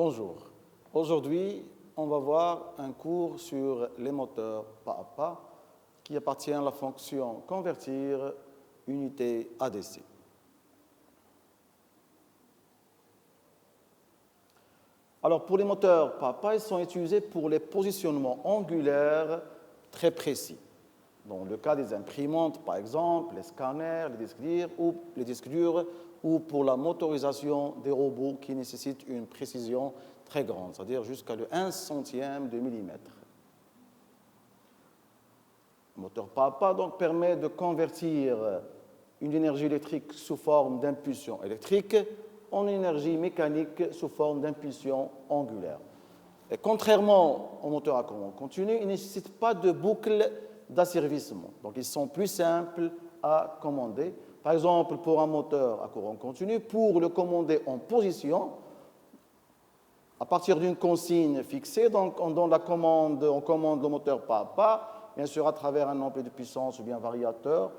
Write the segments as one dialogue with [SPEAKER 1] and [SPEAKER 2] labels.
[SPEAKER 1] Bonjour. Aujourd'hui, on va voir un cours sur les moteurs pas à pas qui appartient à la fonction convertir unité ADC. Alors, pour les moteurs pas à pas, ils sont utilisés pour les positionnements angulaires très précis. Dans le cas des imprimantes, par exemple, les scanners, les disques durs, ou pour la motorisation des robots qui nécessitent une précision très grande, c'est-à-dire jusqu'à le 1 centième de millimètre. Le moteur pas à pas donc, permet de convertir une énergie électrique sous forme d'impulsion électrique en énergie mécanique sous forme d'impulsion angulaire. Et contrairement au moteur à courant continu, ils ne nécessitent pas de boucle d'asservissement. Donc, ils sont plus simples à commander. Par exemple, pour un moteur à courant continu, pour le commander en position, à partir d'une consigne fixée, donc on donne la commande, on commande le moteur pas à pas, bien sûr à travers un ampli de puissance ou bien variateur,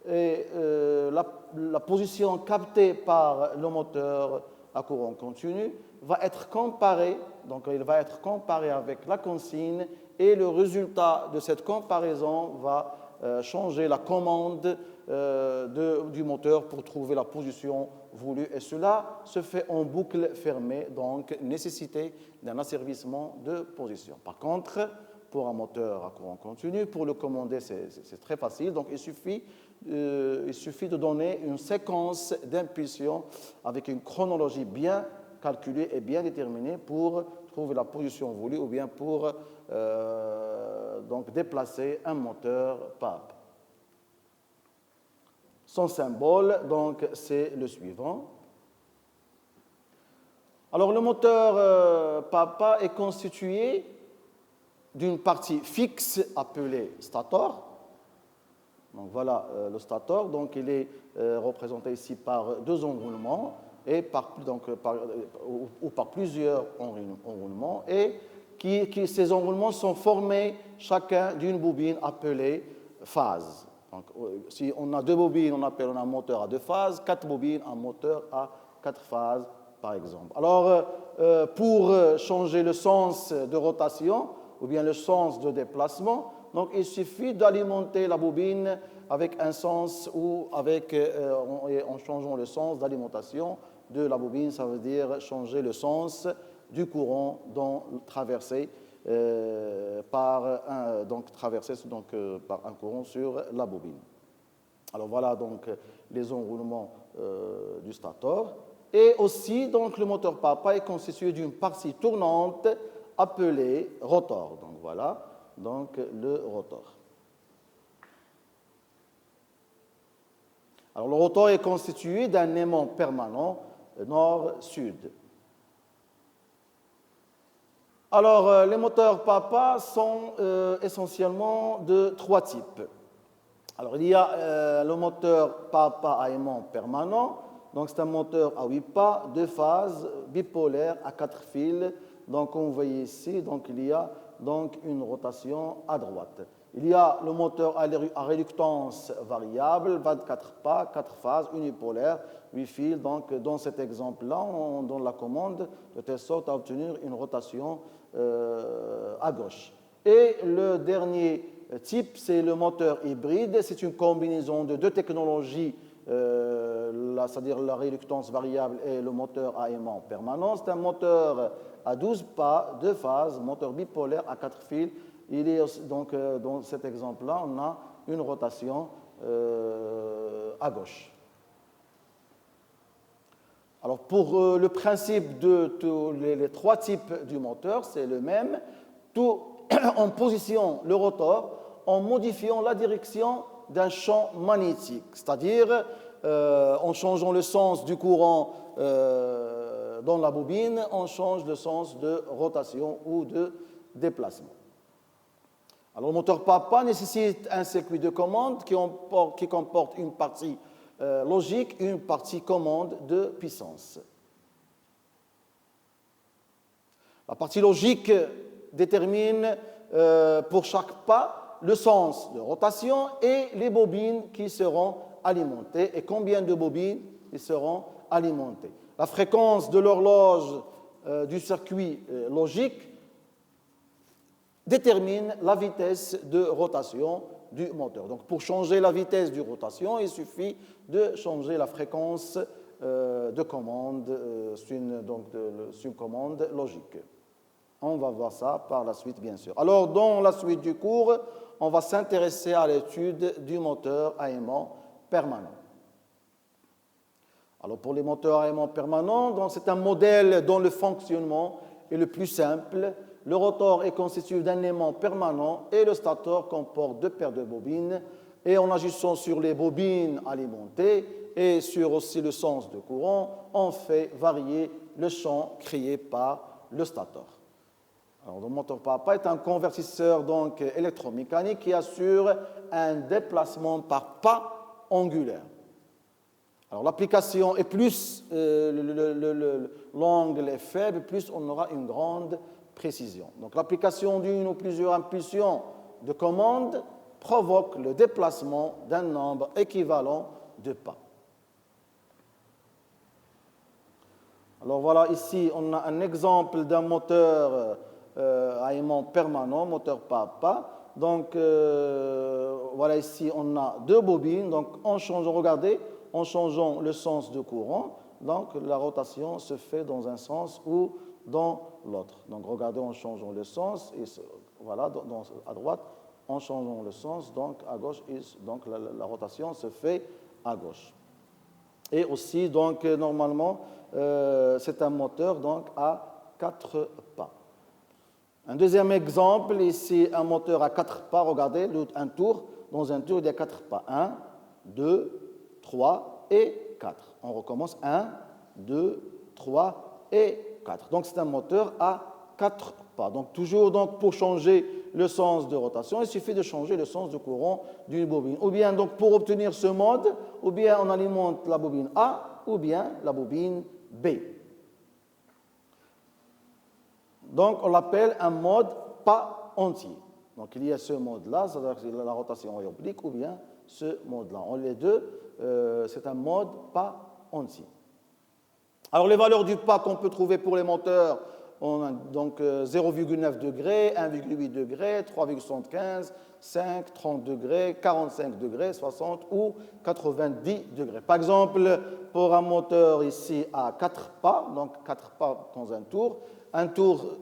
[SPEAKER 1] et la position captée par le moteur à courant continu va être comparée, donc il va être comparé avec la consigne, et le résultat de cette comparaison va changer la commande du moteur pour trouver la position voulue. Et cela se fait en boucle fermée, donc nécessité d'un asservissement de position. Par contre, pour un moteur à courant continu, pour le commander, c'est très facile. Donc, il suffit de donner une séquence d'impulsions avec une chronologie bien calculée et bien déterminée pour trouver la position voulue ou bien pour donc déplacer un moteur pas à pas. Son symbole, donc, c'est le suivant. Alors, le moteur pas à pas est constitué d'une partie fixe appelée stator. Donc, voilà le stator. Donc, il est représenté ici par deux enroulements et par plusieurs enroulements. Et ces enroulements sont formés chacun d'une bobine appelée phase. Donc, si on a deux bobines, on appelle un moteur à deux phases, quatre bobines, un moteur à quatre phases, par exemple. Alors, pour changer le sens de rotation ou bien le sens de déplacement, donc il suffit d'alimenter la bobine avec un sens ou en changeant le sens d'alimentation de la bobine, ça veut dire changer le sens du courant traversé par un courant sur la bobine. Alors voilà donc les enroulements du stator. Et aussi, donc, le moteur pas à pas est constitué d'une partie tournante appelée rotor. Donc voilà, donc le rotor. Alors le rotor est constitué d'un aimant permanent nord-sud. Alors, les moteurs pas à pas sont essentiellement de trois types. Alors, il y a le moteur pas à pas à aimant permanent. Donc, c'est un moteur à 8 pas, 2 phases, bipolaire à 4 fils. Donc, comme vous voyez ici, donc, il y a donc, une rotation à droite. Il y a le moteur à réluctance variable, 24 pas, 4 phases, unipolaire, 8 fils. Donc, dans cet exemple-là, on donne la commande de telle sorte à obtenir une rotation à gauche. Et le dernier type, c'est le moteur hybride. C'est une combinaison de deux technologies, c'est-à-dire la réluctance variable et le moteur à aimant permanent. C'est un moteur à 12 pas, 2 phases, moteur bipolaire à 4 fils. Il est donc, dans cet exemple-là, on a une rotation à gauche. Alors, pour le principe de tous les trois types du moteur, c'est le même. On positionne le rotor en modifiant la direction d'un champ magnétique, c'est-à-dire en changeant le sens du courant dans la bobine, on change le sens de rotation ou de déplacement. Alors, le moteur pas à pas nécessite un circuit de commande qui comporte une partie logique et une partie commande de puissance. La partie logique détermine pour chaque pas le sens de rotation et les bobines qui seront alimentées et combien de bobines ils seront alimentées. La fréquence de l'horloge du circuit logique détermine la vitesse de rotation du moteur. Donc, pour changer la vitesse de rotation, il suffit de changer la fréquence de commande, donc sur commande logique. On va voir ça par la suite, bien sûr. Alors, dans la suite du cours, on va s'intéresser à l'étude du moteur à aimant permanent. Alors, pour les moteurs à aimant permanent, c'est un modèle dont le fonctionnement est le plus simple. Le rotor est constitué d'un aimant permanent et le stator comporte deux paires de bobines. Et en agissant sur les bobines alimentées et sur aussi le sens de courant, on fait varier le champ créé par le stator. Alors, le moteur papa est un convertisseur donc électromécanique qui assure un déplacement par pas angulaire. Alors, l'application est plus l'angle est faible, plus on aura une grande précision. Donc, l'application d'une ou plusieurs impulsions de commande provoque le déplacement d'un nombre équivalent de pas. Alors, voilà, ici, on a un exemple d'un moteur à aimant permanent, moteur pas. Donc, voilà, ici, on a deux bobines. Donc, en changeant le sens de courant, donc la rotation se fait dans un sens ou dans l'autre. Donc, regardez en changeant le sens, et voilà, à droite, en changeant le sens, donc à gauche, donc la rotation se fait à gauche. Et aussi, donc, normalement, c'est un moteur donc, à 4 pas. Un deuxième exemple, ici, un moteur à 4 pas. Regardez, un tour. Dans un tour, il y a 4 pas. 1, 2, 3 et 4. On recommence. 1, 2, 3 et 4. Donc, c'est un moteur à 4 pas. Donc, toujours donc, pour changer le sens de rotation, il suffit de changer le sens de courant d'une bobine. Ou bien, donc, pour obtenir ce mode, ou bien on alimente la bobine A, ou bien la bobine B. Donc, on l'appelle un mode pas entier. Donc, il y a ce mode-là, c'est-à-dire la rotation est oblique, ou bien ce mode-là. Les deux, c'est un mode pas entier. Alors, les valeurs du pas qu'on peut trouver pour les moteurs, on a donc 0,9 degrés, 1,8 degrés, 3,75, 5, 30 degrés, 45 degrés, 60 ou 90 degrés. Par exemple, pour un moteur ici à 4 pas, donc 4 pas dans un tour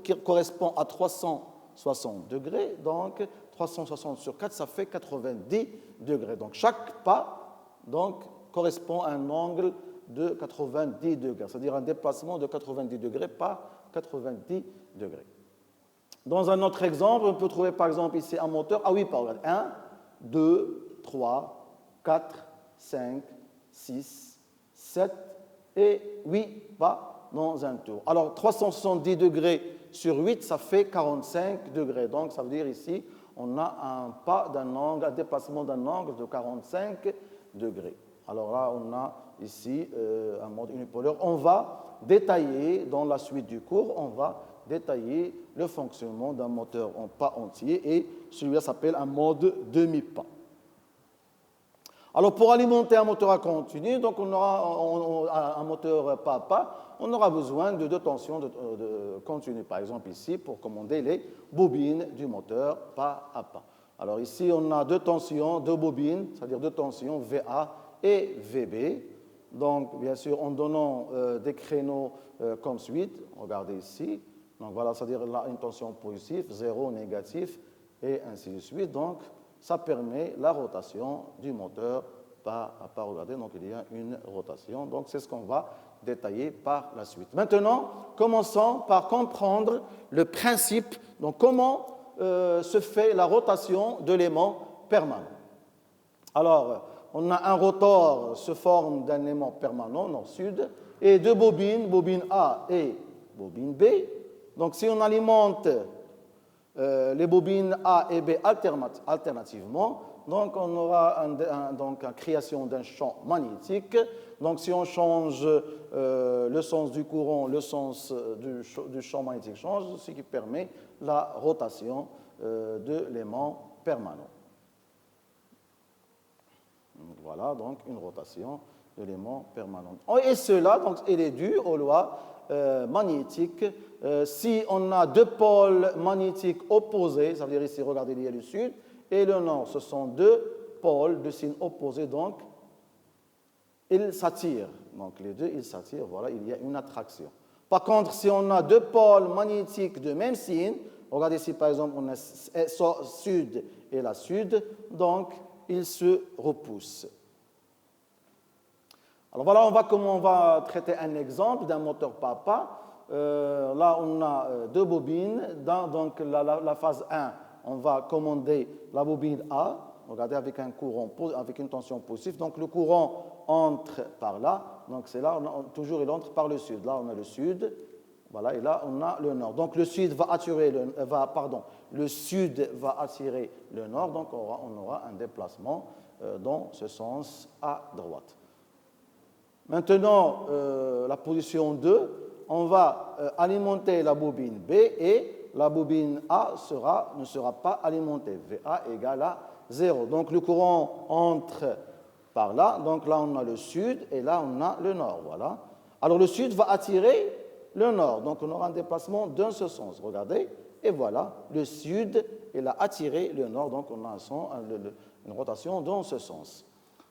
[SPEAKER 1] qui correspond à 360 degrés, donc 360 sur 4, ça fait 90 degrés. Donc chaque pas donc, correspond à un angle de 90 degrés, c'est-à-dire un déplacement de 90 degrés par 90 degrés. Dans un autre exemple, on peut trouver par exemple ici un moteur à 8 pas. 1, 2, 3, 4, 5, 6, 7 et 8 pas dans un tour. Alors 370 degrés sur 8, ça fait 45 degrés. Donc ça veut dire ici, on a un pas d'un angle, un déplacement d'un angle de 45 degrés. Alors là, on a ici un mode unipolaire. On va détailler, dans la suite du cours, on va détailler le fonctionnement d'un moteur en pas entier et celui-là s'appelle un mode demi-pas. Alors, pour alimenter un moteur à continu, donc on aura un moteur pas à pas, on aura besoin de deux tensions de continu. Par exemple, ici, pour commander les bobines du moteur pas à pas. Alors, ici, on a deux tensions, deux bobines, c'est-à-dire deux tensions VA et VB. Donc, bien sûr, en donnant des créneaux comme suite, regardez ici. Donc, voilà, c'est-à-dire là, une tension positive, 0, négatif, et ainsi de suite. Donc, ça permet la rotation du moteur pas à pas. Regardez, donc il y a une rotation. Donc, c'est ce qu'on va détailler par la suite. Maintenant, commençons par comprendre le principe. Donc, comment se fait la rotation de l'aimant permanent. Alors, on a un rotor se forme d'un aimant permanent nord-sud et deux bobines, bobine A et bobine B. Donc, si on alimente les bobines A et B alternativement, donc on aura donc une création d'un champ magnétique. Donc, si on change le sens du courant, le sens du champ magnétique change, ce qui permet la rotation de l'aimant permanent. Voilà, donc une rotation de l'aimant permanent. Et cela, donc, il est dû aux lois magnétique. Si on a deux pôles magnétiques opposés, ça veut dire ici, regardez, il y a le sud et le nord, ce sont deux pôles de signes opposés, donc ils s'attirent. Donc les deux, ils s'attirent, voilà, il y a une attraction. Par contre, si on a deux pôles magnétiques de même signe, regardez ici par exemple, on a sud et la sud, donc ils se repoussent. Alors voilà, on va traiter un exemple d'un moteur papa. Là, on a deux bobines. Dans donc, la phase 1, on va commander la bobine A, regardez, avec un courant, avec une tension positive. Donc le courant entre par là, donc c'est là, toujours il entre par le sud. Là, on a le sud, voilà, et là, on a le nord. Donc le sud va attirer le sud va attirer le nord, donc on aura un déplacement dans ce sens à droite. Maintenant, la position 2, on va alimenter la bobine B et la bobine A ne sera pas alimentée. VA égale à 0. Donc le courant entre par là. Donc là, on a le sud et là, on a le nord. Voilà. Alors le sud va attirer le nord. Donc on aura un déplacement dans ce sens. Regardez. Et voilà, le sud, il a attiré le nord. Donc on a une rotation dans ce sens.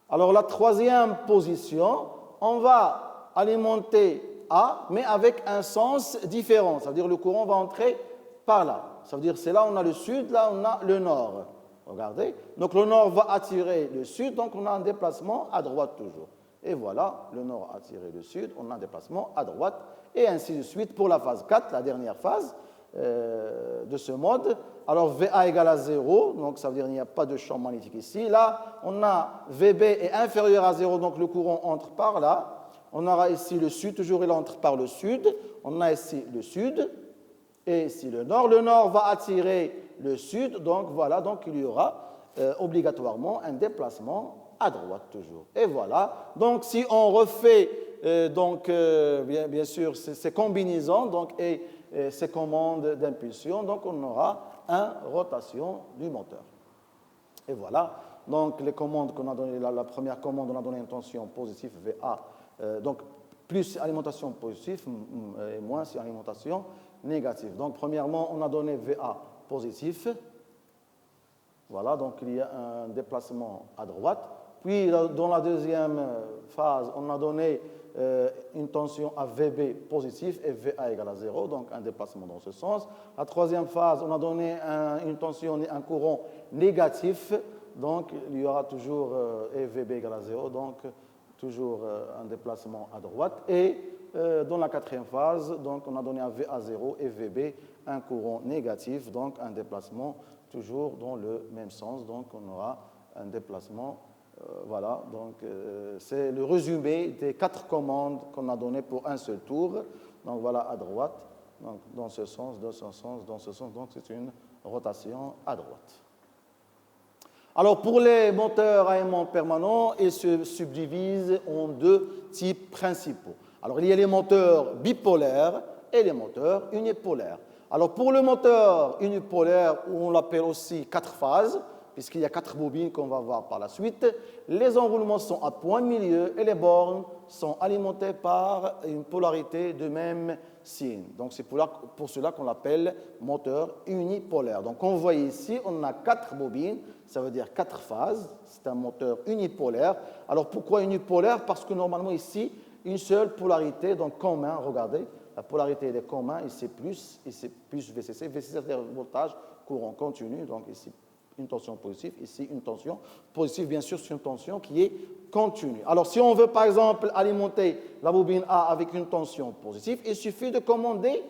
[SPEAKER 1] Alors la troisième position, on va alimenter A, mais avec un sens différent. Ça veut dire que le courant va entrer par là. Ça veut dire que c'est là on a le sud, là on a le nord. Regardez. Donc le nord va attirer le sud, donc on a un déplacement à droite toujours. Et voilà, le nord a attiré le sud, on a un déplacement à droite, et ainsi de suite pour la phase 4, la dernière phase de ce mode. Alors VA égale à 0, donc ça veut dire qu'il n'y a pas de champ magnétique ici. Là, on a VB est inférieur à 0, donc le courant entre par là. On aura ici le sud, toujours il entre par le sud. On a ici le sud et ici le nord. Le nord va attirer le sud, donc voilà, donc il y aura obligatoirement un déplacement à droite toujours. Et voilà, donc si on refait bien sûr ces combinaisons donc, et ces commandes d'impulsion, donc on aura une rotation du moteur. Et voilà, donc les commandes qu'on a données, la première commande, on a donné une tension positive VA. Donc, plus alimentation positive et moins alimentation négative. Donc, premièrement, on a donné VA positif. Voilà, donc il y a un déplacement à droite. Puis, dans la deuxième phase, on a donné une tension à VB positif et VA égale à 0, donc un déplacement dans ce sens. La troisième phase, on a donné une tension, un courant négatif, donc il y aura toujours VB égale à 0, donc toujours un déplacement à droite. Et dans la quatrième phase, donc, on a donné un VA 0 et VB, un courant négatif, donc un déplacement toujours dans le même sens. Donc on aura un déplacement, voilà. Donc c'est le résumé des 4 commandes qu'on a données pour un seul tour. Donc voilà, à droite, donc, dans ce sens, dans ce sens, dans ce sens. Donc c'est une rotation à droite. Alors, pour les moteurs à aimant permanent, ils se subdivisent en 2 types principaux. Alors, il y a les moteurs bipolaires et les moteurs unipolaires. Alors, pour le moteur unipolaire, on l'appelle aussi 4 phases, puisqu'il y a 4 bobines qu'on va voir par la suite, les enroulements sont à point milieu et les bornes sont alimentées par une polarité de même signe. Donc, c'est pour cela qu'on l'appelle moteur unipolaire. Donc, on voit ici, on a 4 bobines, ça veut dire 4 phases. C'est un moteur unipolaire. Alors, pourquoi unipolaire? Parce que normalement, ici, une seule polarité, donc commun, regardez, la polarité est commun, ici plus VCC. VCC, c'est-à-dire voltage, courant continu, donc ici, une tension positive, ici une tension positive, bien sûr, c'est une tension qui est continue. Alors, si on veut, par exemple, alimenter la bobine A avec une tension positive, il suffit de commander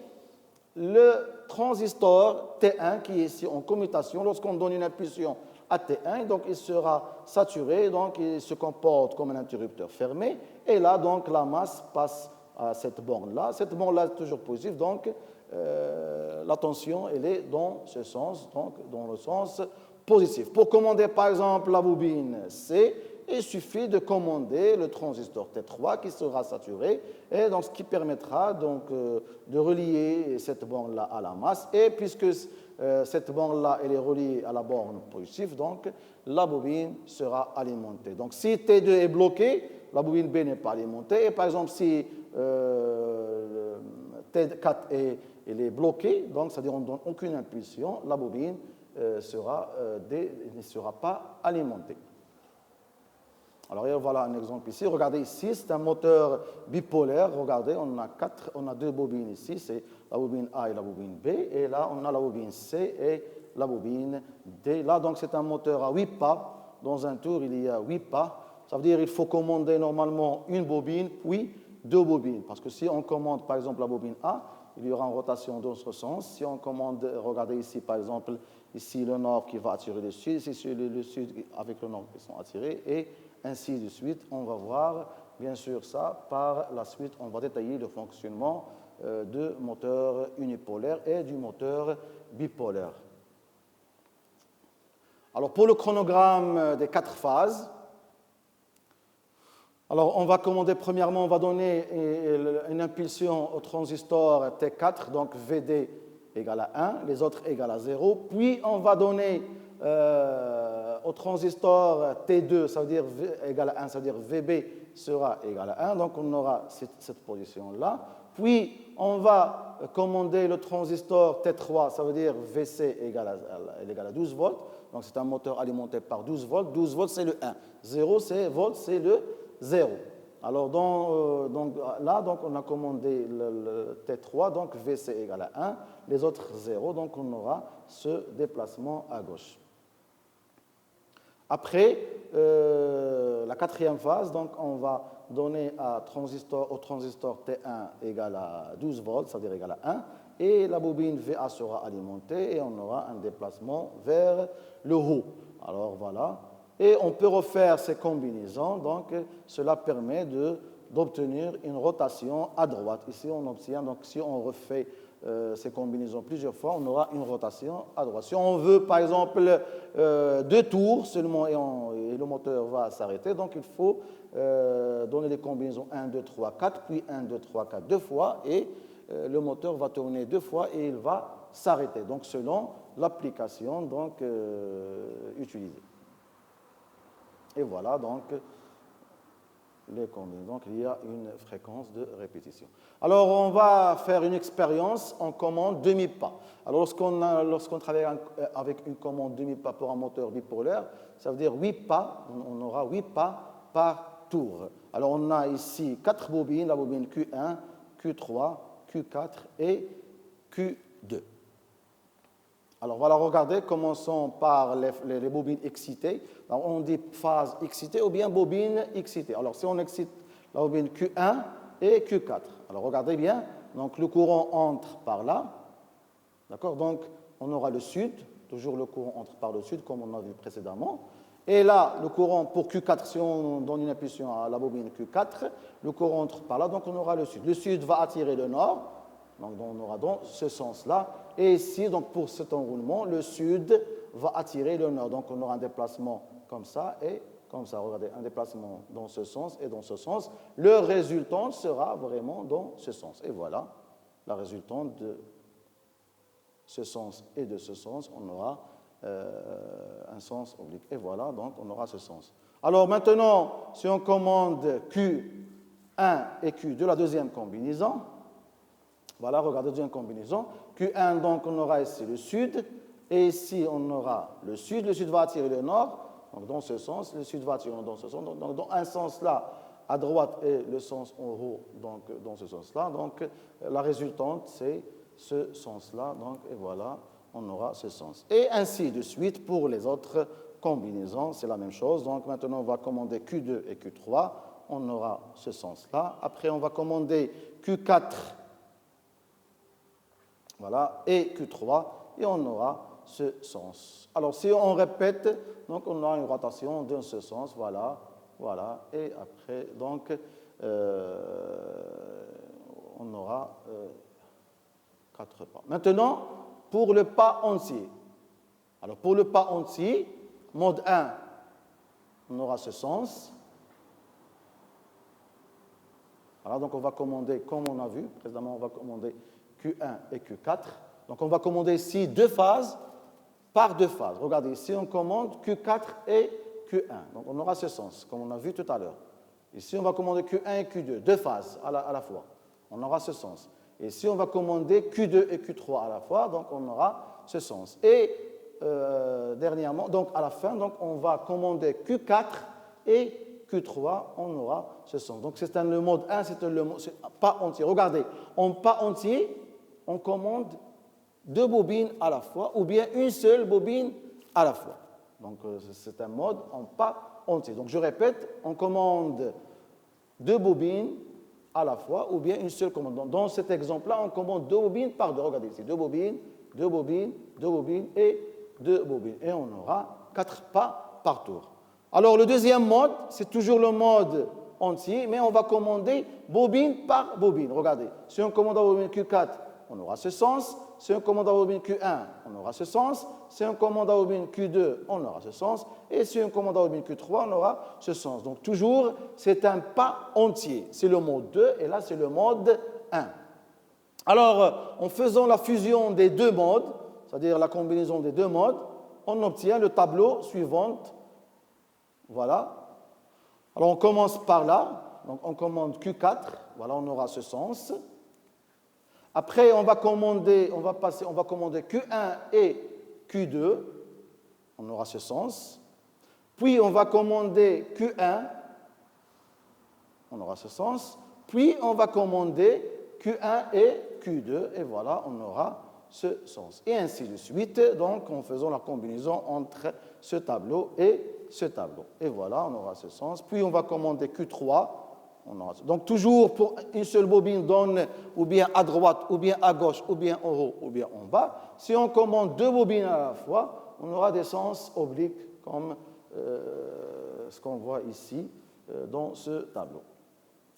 [SPEAKER 1] le transistor T1 qui est ici en commutation. Lorsqu'on donne une impulsion à T1, donc il sera saturé, donc il se comporte comme un interrupteur fermé, et là, donc, la masse passe à cette borne-là. Cette borne-là est toujours positive, donc la tension, elle est dans ce sens, donc dans le sens positif. Pour commander, par exemple, la bobine C, il suffit de commander le transistor T3 qui sera saturé, et donc ce qui permettra donc, de relier cette borne-là à la masse. Et puisque cette borne-là elle est reliée à la borne positive, donc la bobine sera alimentée. Donc si T2 est bloqué, la bobine B n'est pas alimentée. Et par exemple, si T4 elle est bloquée, donc c'est-à-dire on ne donne aucune impulsion, la bobine ne sera pas alimentée. Alors voilà un exemple ici. Regardez ici, c'est un moteur bipolaire. Regardez, on a deux bobines ici, c'est la bobine A et la bobine B. Et là, on a la bobine C et la bobine D. Là, donc, c'est un moteur à 8 pas. Dans un tour, il y a 8 pas. Ça veut dire qu'il faut commander normalement une bobine, puis deux bobines. Parce que si on commande, par exemple, la bobine A, il y aura une rotation dans ce sens. Si on commande, regardez ici, par exemple, ici le nord qui va attirer le sud, ici le sud avec le nord qui sont attirés, et ainsi de suite. On va voir, bien sûr, ça. Par la suite, on va détailler le fonctionnement du moteur unipolaire et du moteur bipolaire. Alors, pour le chronogramme des 4 phases, alors on va commander, premièrement, on va donner une impulsion au transistor T4, donc VD égale à 1, les autres égale à 0. Puis, on va donner au transistor T2, ça veut dire V égale à 1, ça veut dire VB sera égal à 1, donc on aura cette position-là. Puis, on va commander le transistor T3, ça veut dire VC égale à 12 volts, donc c'est un moteur alimenté par 12 volts. 12 volts, c'est le 1. 0 volts, c'est le 0. Alors, là, on a commandé le T3, donc VC égale à 1, les autres 0, donc on aura ce déplacement à gauche. Après, la quatrième phase, donc on va donner au transistor T1 égal à 12 volts, c'est-à-dire égal à 1, et la bobine VA sera alimentée et on aura un déplacement vers le haut. Alors voilà. Et on peut refaire ces combinaisons, donc cela permet d'obtenir une rotation à droite. Ici, on obtient, donc si on refait ces combinaisons plusieurs fois, on aura une rotation à droite. Si on veut, par exemple, 2 tours seulement et le moteur va s'arrêter, donc il faut donner les combinaisons 1, 2, 3, 4, puis 1, 2, 3, 4 deux fois, et le moteur va tourner 2 fois et il va s'arrêter, donc selon l'application utilisée. Et voilà donc les combinaisons. Donc il y a une fréquence de répétition. Alors on va faire une expérience en commande demi-pas. Alors lorsqu'on travaille avec une commande demi-pas pour un moteur bipolaire, ça veut dire 8 pas, on aura 8 pas par tour. Alors on a ici 4 bobines, la bobine Q1, Q3, Q4 et Q2. Alors voilà, regardez, commençons par les bobines excitées. Alors, on dit phase excitée ou bien bobine excitée. Alors si on excite la bobine Q1 et Q4, alors regardez bien, donc le courant entre par là, d'accord, donc on aura le sud, toujours le courant entre par le sud comme on a vu précédemment, et là le courant pour Q4, si on donne une impulsion à la bobine Q4, le courant entre par là, donc on aura le sud. Le sud va attirer le nord, donc on aura dans ce sens-là. Et ici, donc pour cet enroulement, le sud va attirer le nord. Donc on aura un déplacement comme ça et comme ça. Regardez, un déplacement dans ce sens et dans ce sens. Le résultant sera vraiment dans ce sens. Et voilà, la résultante de ce sens et de ce sens, on aura un sens oblique. Et voilà, donc on aura ce sens. Alors maintenant, si on commande Q1 et Q2, la deuxième combinaison, voilà, regardez, deuxième combinaison. Q1, donc, on aura ici le sud, et ici, on aura le sud va attirer le nord, donc dans ce sens, le sud va attirer dans ce sens, donc dans un sens là, à droite, et le sens en haut, donc dans ce sens-là, donc la résultante, c'est ce sens-là, donc, et voilà, on aura ce sens. Et ainsi de suite pour les autres combinaisons, c'est la même chose, donc maintenant, on va commander Q2 et Q3, on aura ce sens-là. Après, on va commander Q4, voilà, et Q3, et on aura ce sens. Alors, si on répète, donc on aura une rotation dans ce sens, voilà, voilà, et après, donc, on aura 4 pas. Maintenant, pour le pas entier. Alors, pour le pas entier, mode 1, on aura ce sens. Voilà, donc on va commander, comme on a vu précédemment, on va commander Q1 et Q4. Donc on va commander ici 2 phases par 2 phases. Regardez, ici on commande Q4 et Q1. Donc on aura ce sens, comme on a vu tout à l'heure. Ici, on va commander Q1 et Q2, deux phases à la fois. On aura ce sens. Et ici, on va commander Q2 et Q3 à la fois, donc on aura ce sens. Et dernièrement, donc à la fin, donc on va commander Q4 et Q3, on aura ce sens. Donc c'est le mode 1, c'est le mode pas entier. Regardez, en pas entier, on commande deux bobines à la fois ou bien une seule bobine à la fois. Donc c'est un mode en pas entier. Donc je répète, on commande deux bobines à la fois ou bien une seule commande. Dans cet exemple-là, on commande deux bobines par deux. Regardez ici, deux bobines, deux bobines, deux bobines et deux bobines. Et on aura 4 pas par tour. Alors le deuxième mode, c'est toujours le mode entier, mais on va commander bobine par bobine. Regardez, si on commande la bobine Q4, on aura ce sens. Si on commande la bobine Q1, on aura ce sens. Si on commande la bobine Q2, on aura ce sens. Et si on commande la bobine Q3, on aura ce sens. Donc toujours, c'est un pas entier. C'est le mode 2 et là, c'est le mode 1. Alors, en faisant la fusion des deux modes, c'est-à-dire la combinaison des deux modes, on obtient le tableau suivant. Voilà. Alors, on commence par là. Donc, on commande Q4. Voilà, on aura ce sens. Après, on va commander Q1 et Q2. On aura ce sens. Puis, on va commander Q1. On aura ce sens. Puis, on va commander Q1 et Q2. Et voilà, on aura ce sens. Et ainsi de suite, donc, en faisant la combinaison entre ce tableau et ce tableau. Et voilà, on aura ce sens. Puis, on va commander Q3. Donc, toujours pour une seule bobine donne ou bien à droite, ou bien à gauche, ou bien en haut, ou bien en bas. Si on commande deux bobines à la fois, on aura des sens obliques comme ce qu'on voit ici dans ce tableau.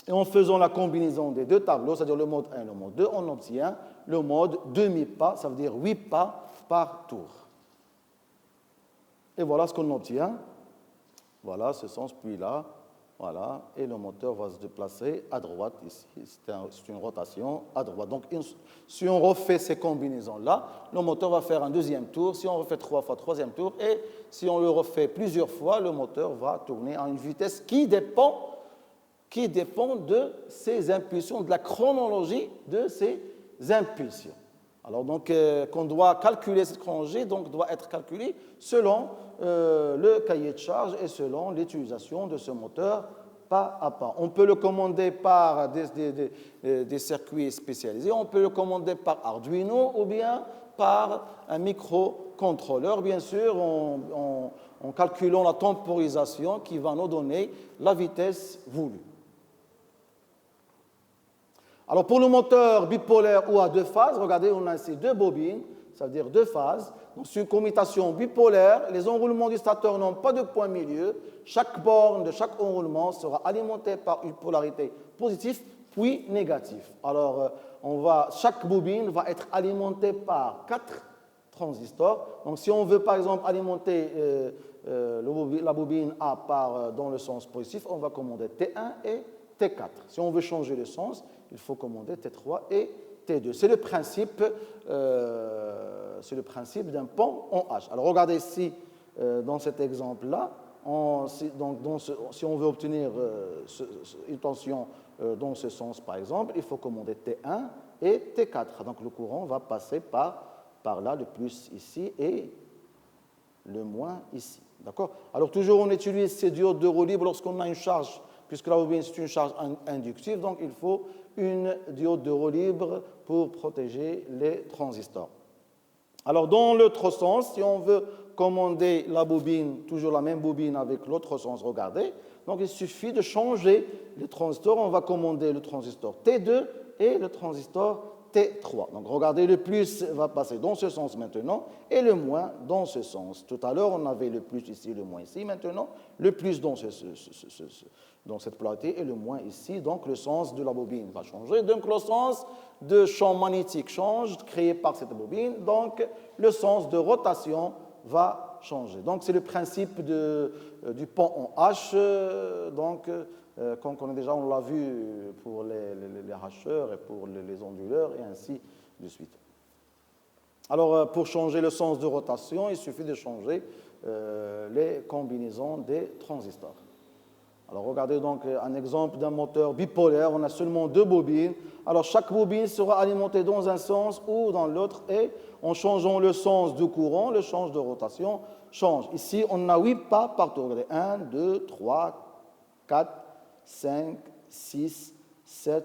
[SPEAKER 1] Et en faisant la combinaison des deux tableaux, c'est-à-dire le mode 1 et le mode 2, on obtient le mode demi-pas, ça veut dire 8 pas par tour. Et voilà ce qu'on obtient. Voilà ce sens, puis là. Voilà, et le moteur va se déplacer à droite ici. C'est une rotation à droite. Donc, si on refait ces combinaisons-là, le moteur va faire un deuxième tour. Si on refait 3 fois, troisième tour. Et si on le refait plusieurs fois, le moteur va tourner à une vitesse qui dépend de ses impulsions, de la chronologie de ses impulsions. Alors, donc, qu'on doit calculer cette chronologie, donc, doit être calculée selon le cahier de charge et selon l'utilisation de ce moteur pas à pas. On peut le commander par des circuits spécialisés, on peut le commander par Arduino ou bien par un microcontrôleur, bien sûr, en calculant la temporisation qui va nous donner la vitesse voulue. Alors, pour le moteur bipolaire ou à deux phases, regardez, on a ici deux bobines, ça veut dire deux phases. Donc, sur une commutation bipolaire, les enroulements du stateur n'ont pas de point milieu. Chaque borne de chaque enroulement sera alimentée par une polarité positive puis négative. Alors, chaque bobine va être alimentée par 4 transistors. Donc, si on veut, par exemple, alimenter la bobine A dans le sens positif, on va commander T1 et T4. Si on veut changer le sens, il faut commander T3 et T2. C'est le principe d'un pont en H. Alors regardez ici, dans cet exemple-là, si on veut obtenir une tension dans ce sens, par exemple, il faut commander T1 et T4. Donc le courant va passer par là, le plus ici et le moins ici. D'accord ? Alors toujours, on utilise ces diodes de roue libre lorsqu'on a une charge, puisque la bobine c'est une charge inductive, donc il faut une diode de roue libre pour protéger les transistors. Alors, dans l'autre sens, si on veut commander la bobine, toujours la même bobine avec l'autre sens, regardez, donc il suffit de changer les transistors. On va commander le transistor T2 et le transistor T3. Donc, regardez, le plus va passer dans ce sens maintenant et le moins dans ce sens. Tout à l'heure, on avait le plus ici, le moins ici. Maintenant, le plus dans cette polarité et le moins ici. Donc, le sens de la bobine va changer. Donc, le sens de champ magnétique change, créé par cette bobine. Donc, le sens de rotation va changer. Donc, c'est le principe du pont en H. Qu'on connaît déjà, on l'a vu pour les hacheurs et pour les onduleurs et ainsi de suite. Alors, pour changer le sens de rotation, il suffit de changer les combinaisons des transistors. Alors regardez donc un exemple d'un moteur bipolaire, on a seulement 2 bobines. Alors chaque bobine sera alimentée dans un sens ou dans l'autre et en changeant le sens du courant, le sens de rotation change. Ici, on a 8 pas par tour. Regardez, 1, 2, 3, 4, 5, 6, 7,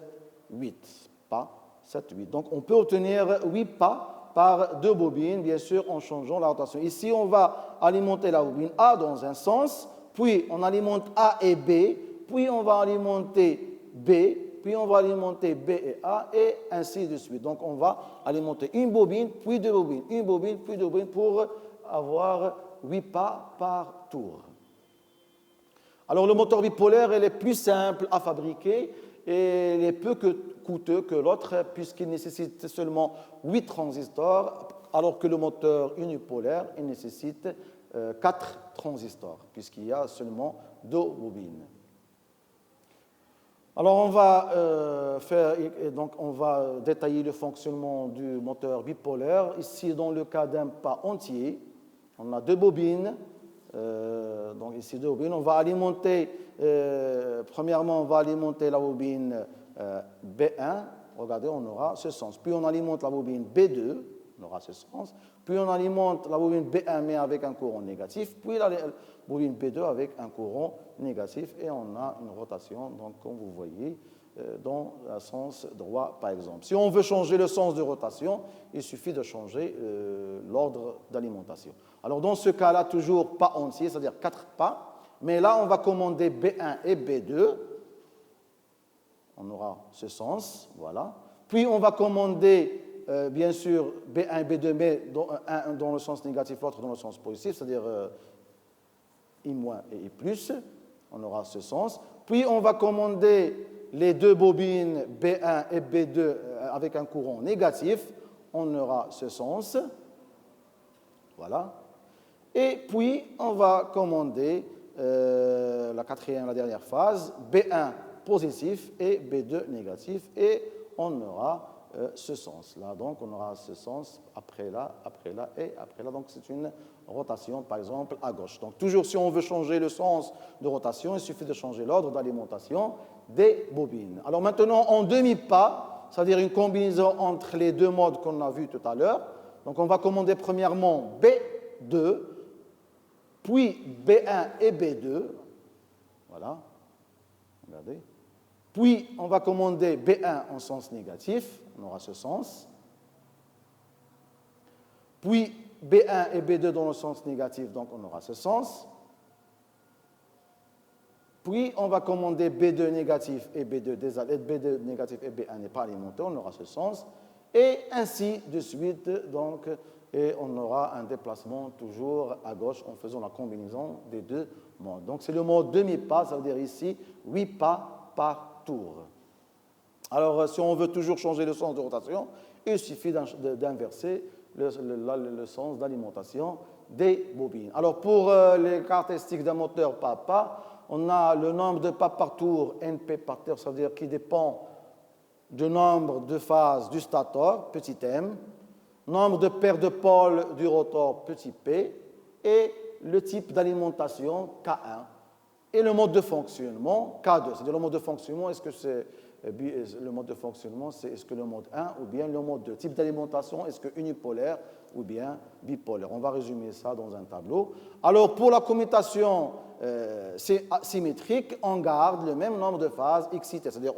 [SPEAKER 1] 8 pas, 7, 8. Donc on peut obtenir 8 pas par 2 bobines, bien sûr, en changeant la rotation. Ici, on va alimenter la bobine A dans un sens, puis on alimente A et B, puis on va alimenter B, puis on va alimenter B et A, et ainsi de suite. Donc on va alimenter une bobine, puis 2 bobines, une bobine, puis 2 bobines, pour avoir 8 pas par tour. Alors le moteur bipolaire, il est plus simple à fabriquer et il est peu coûteux que l'autre, puisqu'il nécessite seulement 8 transistors, alors que le moteur unipolaire, il nécessite 4 transistors, puisqu'il y a seulement 2 bobines. Alors on va détailler le fonctionnement du moteur bipolaire. Ici, dans le cas d'un pas entier, on a 2 bobines. Donc ici 2 bobines. On va alimenter, premièrement, on va alimenter la bobine B1. Regardez, on aura ce sens. Puis on alimente la bobine B2, on aura ce sens. Puis on alimente la bobine B1 mais avec un courant négatif. Puis la bobine B2 avec un courant négatif. Et on a une rotation, donc comme vous voyez, dans le sens droit, par exemple. Si on veut changer le sens de rotation, il suffit de changer l'ordre d'alimentation. Alors dans ce cas-là, toujours pas entier, c'est-à-dire 4 pas. Mais là, on va commander B1 et B2. On aura ce sens, voilà. Puis on va commander, bien sûr, B1 et B2, mais un dans le sens négatif, l'autre dans le sens positif, c'est-à-dire I- et I+. On aura ce sens. Puis on va commander les 2 bobines B1 et B2 avec un courant négatif. On aura ce sens. Voilà. Et puis, on va commander la quatrième, la dernière phase, B1 positif et B2 négatif, et on aura ce sens-là. Donc, on aura ce sens après là et après là. Donc, c'est une rotation, par exemple, à gauche. Donc, toujours, si on veut changer le sens de rotation, il suffit de changer l'ordre d'alimentation des bobines. Alors, maintenant, en demi-pas, c'est-à-dire une combinaison entre les 2 modes qu'on a vus tout à l'heure. Donc, on va commander premièrement B2, puis B1 et B2. Voilà. Regardez. Puis, on va commander B1 en sens négatif. On aura ce sens. Puis, B1 et B2 dans le sens négatif, donc on aura ce sens. Puis, on va commander B2 négatif et B2 B2 négatif et B1 n'est pas alimenté, on aura ce sens. Et ainsi de suite, donc, et on aura un déplacement toujours à gauche en faisant la combinaison des 2 modes. Donc, c'est le mode demi-pas, ça veut dire ici 8 pas par tour. Alors, si on veut toujours changer le sens de rotation, il suffit d'inverser le sens d'alimentation des bobines. Alors, pour les caractéristiques d'un moteur pas à pas, on a le nombre de pas par tour, NP par tour, ça veut dire qui dépend du nombre de phases du stator, petit m, nombre de paires de pôles du rotor, petit p, et le type d'alimentation, K1, et le mode de fonctionnement, K2. C'est-à-dire le mode de fonctionnement, est-ce que c'est le mode de fonctionnement, c'est est-ce que le mode 1 ou bien le mode 2. Type d'alimentation, est-ce que unipolaire ou bien bipolaire. On va résumer ça dans un tableau. Alors, pour la commutation symétrique, on garde le même nombre de phases excitées. C'est-à-dire,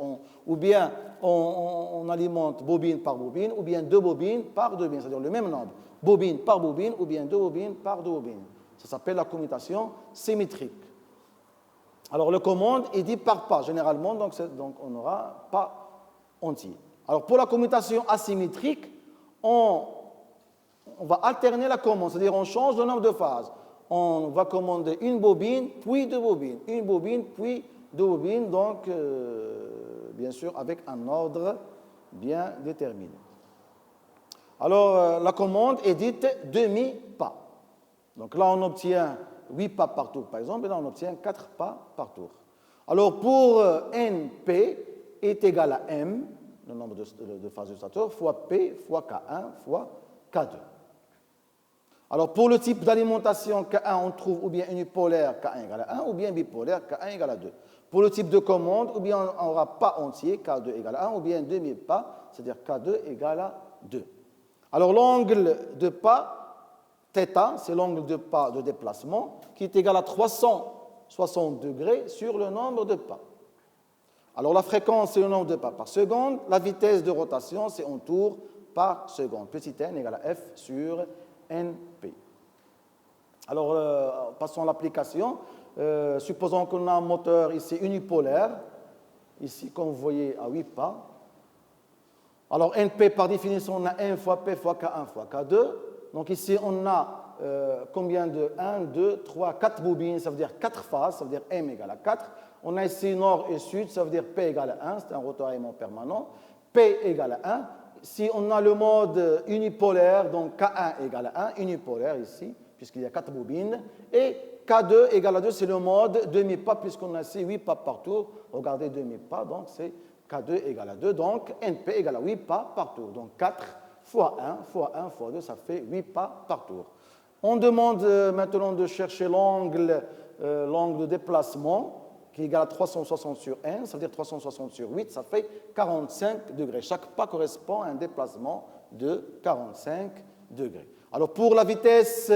[SPEAKER 1] ou bien on alimente bobine par bobine, ou bien 2 bobines par 2 bobines. C'est-à-dire le même nombre. Bobine par bobine, ou bien 2 bobines par 2 bobines. Ça s'appelle la commutation symétrique. Alors, le commande est dit par pas, généralement, donc on n'aura pas entier. Alors, pour la commutation asymétrique, on va alterner la commande, c'est-à-dire on change le nombre de phases. On va commander une bobine, puis 2 bobines. Une bobine, puis 2 bobines, donc, bien sûr, avec un ordre bien déterminé. Alors, la commande est dite demi-pas. Donc là, on obtient 8 pas par tour, par exemple, et là, on obtient 4 pas par tour. Alors, pour NP est égal à M, le nombre de phases du stator, fois P, fois K1, fois K2. Alors, pour le type d'alimentation K1, on trouve ou bien unipolaire K1 égale à 1, ou bien bipolaire K1 égale à 2. Pour le type de commande, ou bien on aura pas entier, K2 égale à 1, ou bien demi-pas, c'est-à-dire K2 égale à 2. Alors, l'angle de pas, θ, c'est l'angle de pas de déplacement, qui est égal à 360 degrés sur le nombre de pas. Alors, la fréquence, c'est le nombre de pas par seconde. La vitesse de rotation, c'est en tours par seconde. Petit n égale à F sur NP. Alors, passons à l'application. Supposons qu'on a un moteur ici unipolaire, ici, comme vous voyez, à 8 pas. Alors, NP, par définition, on a 1 fois P fois K1 fois K2. Donc, ici, on a combien de 1, 2, 3, 4 bobines, ça veut dire 4 phases, ça veut dire M égale à 4. On a ici nord et sud, ça veut dire P égale à 1, c'est un rotor à aimant permanent. P égale à 1. Si on a le mode unipolaire, donc K1 égale à 1, unipolaire ici, puisqu'il y a 4 bobines, et K2 égale à 2, c'est le mode demi-pas, puisqu'on a ici 8 pas par tour. Regardez, demi-pas, donc c'est K2 égale à 2, donc NP égale à 8 pas par tour. Donc 4 fois 1 fois 1 fois 2, ça fait 8 pas par tour. On demande maintenant de chercher l'angle de déplacement, qui est égal à 360 sur n, ça veut dire 360 sur 8, ça fait 45 degrés. Chaque pas correspond à un déplacement de 45 degrés. Alors pour la vitesse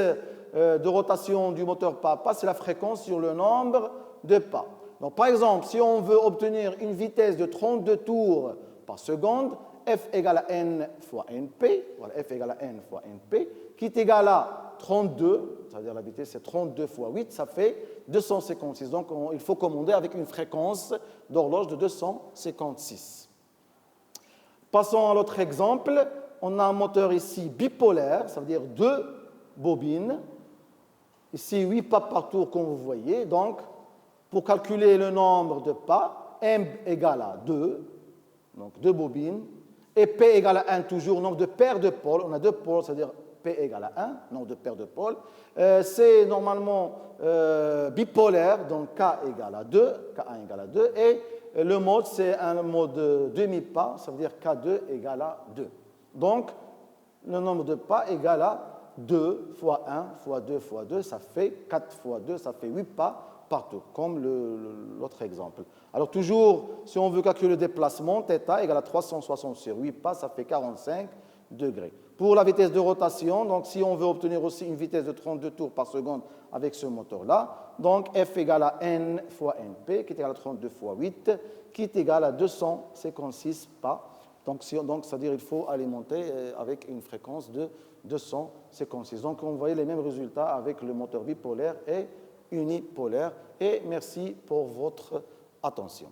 [SPEAKER 1] de rotation du moteur pas à pas, c'est la fréquence sur le nombre de pas. Donc par exemple, si on veut obtenir une vitesse de 32 tours par seconde, F égale à n fois np, voilà, F égale à n fois np, qui est égal à 32, c'est-à-dire la vitesse c'est 32 fois 8, ça fait 256. Donc il faut commander avec une fréquence d'horloge de 256. Passons à l'autre exemple. On a un moteur ici bipolaire, ça veut dire 2 bobines. Ici 8 pas par tour comme vous voyez. Donc pour calculer le nombre de pas, M égale à 2, donc 2 bobines, et P égale à 1 toujours, nombre de paires de pôles. On a 2 pôles, c'est-à-dire P égale à 1, nombre de paires de pôles. C'est normalement bipolaire, donc K égale à 2, K1 égale à 2, et le mode, c'est un mode demi-pas, ça veut dire K2 égale à 2. Donc, le nombre de pas égale à 2 fois 1 fois 2 fois 2, ça fait 4 fois 2, ça fait 8 pas par tour, comme l'autre exemple. Alors toujours, si on veut calculer le déplacement, θ égale à 360 sur 8 pas, ça fait 45 degrés. Pour la vitesse de rotation, donc si on veut obtenir aussi une vitesse de 32 tours par seconde avec ce moteur-là, donc F égale à n fois np, qui est égal à 32 fois 8, qui est égal à 256 pas. Donc c'est-à-dire qu'il faut alimenter avec une fréquence de 256. Donc on voyait les mêmes résultats avec le moteur bipolaire et unipolaire. Et merci pour votre attention.